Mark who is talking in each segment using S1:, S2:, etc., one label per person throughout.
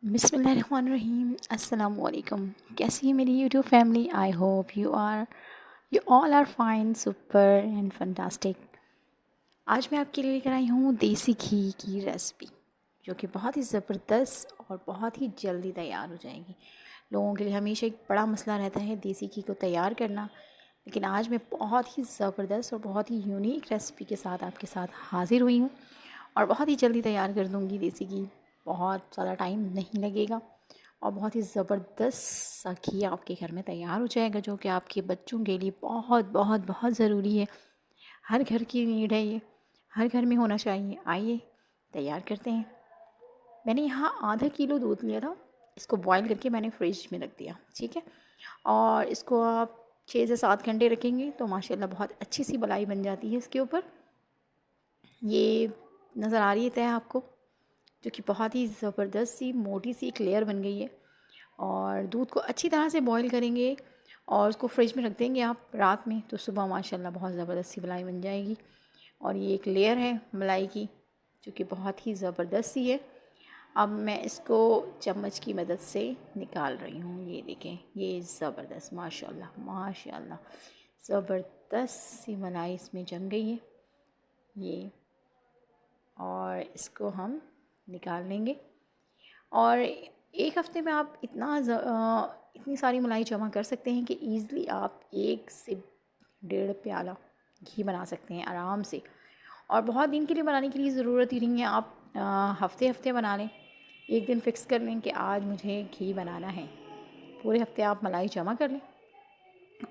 S1: बिस्मिल्लाहिर्रहमानिर्रहीम अस्सलाम वालेकुम। कैसी है मेरी YouTube family? I hope you all are fine, super and fantastic. आज मैं आपके लिए लेकर आई हूँ देसी घी की रेसिपी, जो कि बहुत ही ज़बरदस्त और बहुत ही जल्दी तैयार हो जाएगी। लोगों के लिए हमेशा एक बड़ा मसला रहता है देसी घी को तैयार करना, लेकिन आज मैं बहुत ही ज़बरदस्त और बहुत ही यूनिक रेसिपी के साथ आपके साथ हाज़िर हुई हूँ और बहुत ही जल्दी तैयार कर दूँगी देसी घी। बहुत ज़्यादा टाइम नहीं लगेगा और बहुत ही ज़बरदस्त सा घी आपके घर में तैयार हो जाएगा, जो कि आपके बच्चों के लिए बहुत बहुत बहुत ज़रूरी है। हर घर की नीड है ये, हर घर में होना चाहिए। आइए तैयार करते हैं। मैंने यहाँ आधा किलो दूध लिया था, इसको बॉईल करके मैंने फ्रिज में रख दिया, ठीक है। और इसको आप 6 से 7 घंटे रखेंगे तो माशाल्लाह बहुत अच्छी सी मलाई बन जाती है इसके ऊपर। ये नज़र आ रही है तय आपको, जो कि बहुत ही ज़बरदस्त सी मोटी सी एक लेयर बन गई है। और दूध को अच्छी तरह से बॉईल करेंगे और उसको फ्रिज में रख देंगे आप रात में, तो सुबह माशाल्लाह बहुत ज़बरदस्त सी मलाई बन जाएगी। और ये एक लेयर है मलाई की, जो कि बहुत ही ज़बरदस्त सी है। अब मैं इसको चम्मच की मदद से निकाल रही हूँ। ये देखें, ये ज़बरदस्त माशाल्लाह माशाल्लाह ज़बरदस्त सी मलाई इसमें जम गई है ये। और इसको हम निकाल लेंगे। और एक हफ़्ते में आप इतनी सारी मलाई जमा कर सकते हैं कि ईज़िली आप 1 से 1.5 प्याला घी बना सकते हैं आराम से। और बहुत दिन के लिए बनाने की ज़रूरत ही नहीं है, आप हफ़्ते हफ़्ते बना लें। एक दिन फ़िक्स कर लें कि आज मुझे घी बनाना है, पूरे हफ़्ते आप मलाई जमा कर लें।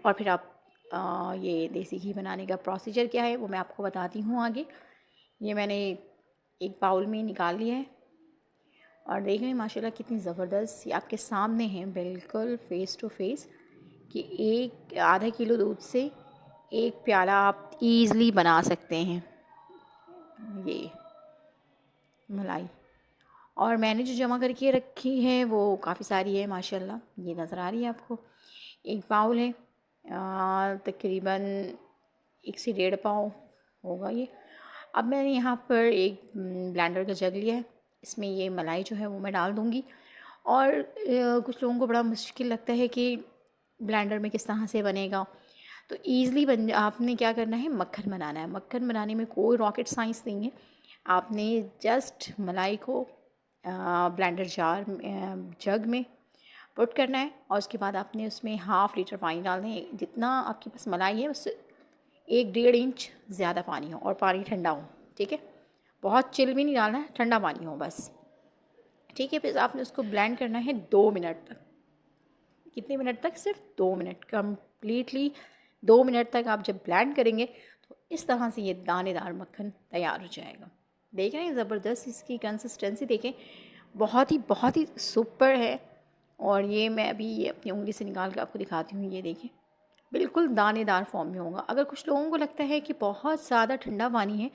S1: और फिर आप ये देसी घी बनाने का प्रोसीजर क्या है वो मैं आपको बताती हूँ आगे। ये मैंने एक बाउल में निकाल लिया है और देख लें माशाल्लाह कितनी ज़बरदस्त, ये आपके सामने है बिल्कुल फ़ेस टू फ़ेस, कि एक आधा किलो दूध से 1 प्याला आप ईज़िली बना सकते हैं ये मलाई। और मैंने जो जमा करके रखी है वो काफ़ी सारी है माशाल्लाह, ये नज़र आ रही है आपको। एक बाउल है, तकरीबन 1 से 1.5 पाव होगा ये। अब मैंने यहाँ पर एक ब्लेंडर का जग लिया है, इसमें ये मलाई जो है वो मैं डाल दूँगी। और कुछ लोगों को बड़ा मुश्किल लगता है कि ब्लेंडर में किस तरह से बनेगा, तो ईज़िली बन आपने क्या करना है, मक्खन बनाना है। मक्खन बनाने में कोई रॉकेट साइंस नहीं है। आपने जस्ट मलाई को ब्लेंडर जग में पुट करना है और उसके बाद आपने उसमें हाफ़ लीटर पानी डालना है। जितना आपके पास मलाई है उससे 1-1.5 इंच ज़्यादा पानी हो और पानी ठंडा हो, ठीक है। बहुत चिल भी नहीं डालना है, ठंडा पानी हो बस, ठीक है। फिर आपने उसको ब्लेंड करना है 2 मिनट तक। कितने मिनट तक? सिर्फ 2 मिनट, कम्प्लीटली 2 मिनट तक आप जब ब्लेंड करेंगे तो इस तरह से ये दानेदार मक्खन तैयार हो जाएगा। देख रहे हैं ज़बरदस्त इसकी कंसिस्टेंसी, देखें बहुत ही सुपर है। और ये मैं अभी ये अपनी उंगली से निकाल कर आपको दिखाती हूँ, ये देखें बिल्कुल दानेदार फॉर्म में होगा। अगर कुछ लोगों को लगता है कि बहुत ज़्यादा ठंडा पानी है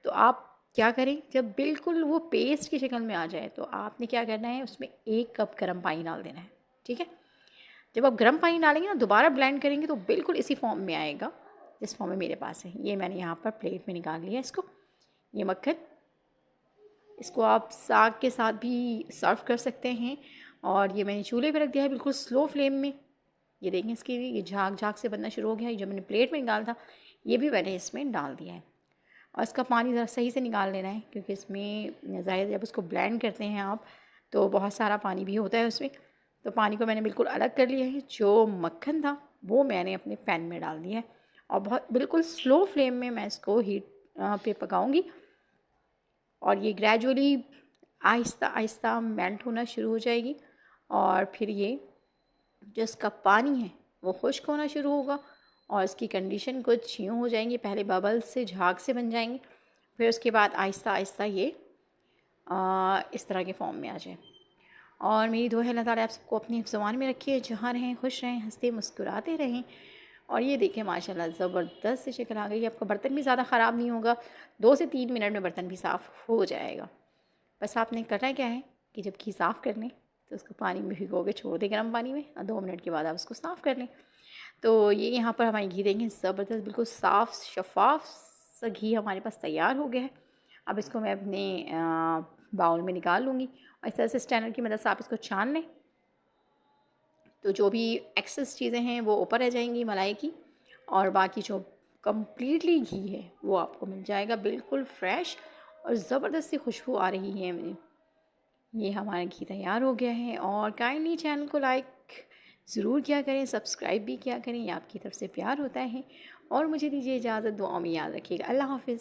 S1: तो आप क्या करें, जब बिल्कुल वो पेस्ट की शक्ल में आ जाए तो आपने क्या करना है, उसमें 1 कप गर्म पानी डाल देना है, ठीक है। जब आप गर्म पानी डालेंगे ना, दोबारा ब्लेंड करेंगे तो बिल्कुल इसी फॉर्म में आएगा जिस फॉर्म में मेरे पास है। ये मैंने यहाँ पर प्लेट में निकाल लिया इसको, ये मक्खन। इसको आप साग के साथ भी सर्व कर सकते हैं। और ये मैंने चूल्हे पे रख दिया है बिल्कुल स्लो फ्लेम में। ये देखें इसकी ये झाग झाग से बनना शुरू हो गया है। जो मैंने प्लेट में निकाला था ये भी मैंने इसमें डाल दिया है। और इसका पानी ज़रा सही से निकाल लेना है, क्योंकि इसमें ज़ाहिर जब उसको ब्लेंड करते हैं आप तो बहुत सारा पानी भी होता है उसमें। तो पानी को मैंने बिल्कुल अलग कर लिया है। जो मक्खन था वो मैंने अपने पैन में डाल दिया है और बहुत बिल्कुल स्लो फ्लेम में मैं इसको हीट पे पकाऊंगी। और ये ग्रेजुअली आहिस्ता आहिस्ता मेल्ट होना शुरू हो जाएगी। और फिर ये जो इसका पानी है वो खुश्क होना शुरू होगा और इसकी कंडीशन कुछ यूँ हो जाएंगी, पहले बबल्स से झाग से बन जाएंगे, फिर उसके बाद आहिस्ता आहिस्ता ये इस तरह के फॉर्म में आ जाए। और मेरी दुआ है अल्लाह ताला आप सबको अपनी ज़ुबान में रखिए, जहाँ रहें खुश रहें, हंसते मुस्कुराते रहें। और ये देखें माशाल्लाह ज़बरदस्त से शक्ल आ गई है। आपका बर्तन भी ज़्यादा ख़राब नहीं होगा, 2 से 3 मिनट में बर्तन भी साफ़ हो जाएगा। बस आपने करना क्या है कि जब घी साफ़ कर लें तो उसको पानी में भिगो के छोड़ दें गर्म पानी में, और 2 मिनट के बाद आप उसको साफ़ कर लें। तो ये यहाँ पर हमारी घी देंगे ज़बरदस्त, बिल्कुल साफ़ शफ़ाफ़ सा घी हमारे पास तैयार हो गया है। अब इसको मैं अपने बाउल में निकाल लूँगी इस तरह से स्टैनर की मदद से आप इसको छान लें, तो जो भी एक्सेस चीज़ें हैं वो ऊपर रह जाएंगी मलाई की, और बाकी जो कम्प्लीटली घी है वो आपको मिल जाएगा बिल्कुल फ्रेश, और ज़बरदस्त सी खुशबू आ रही है मुझे। ये हमारा घी तैयार हो गया है, और काइंडली चैनल को लाइक ज़रूर किया करें, सब्सक्राइब भी किया करें, ये आपकी तरफ से प्यार होता है। और मुझे दीजिए इजाज़त, दुआ में याद रखिएगा। अल्लाह हाफ़िज़।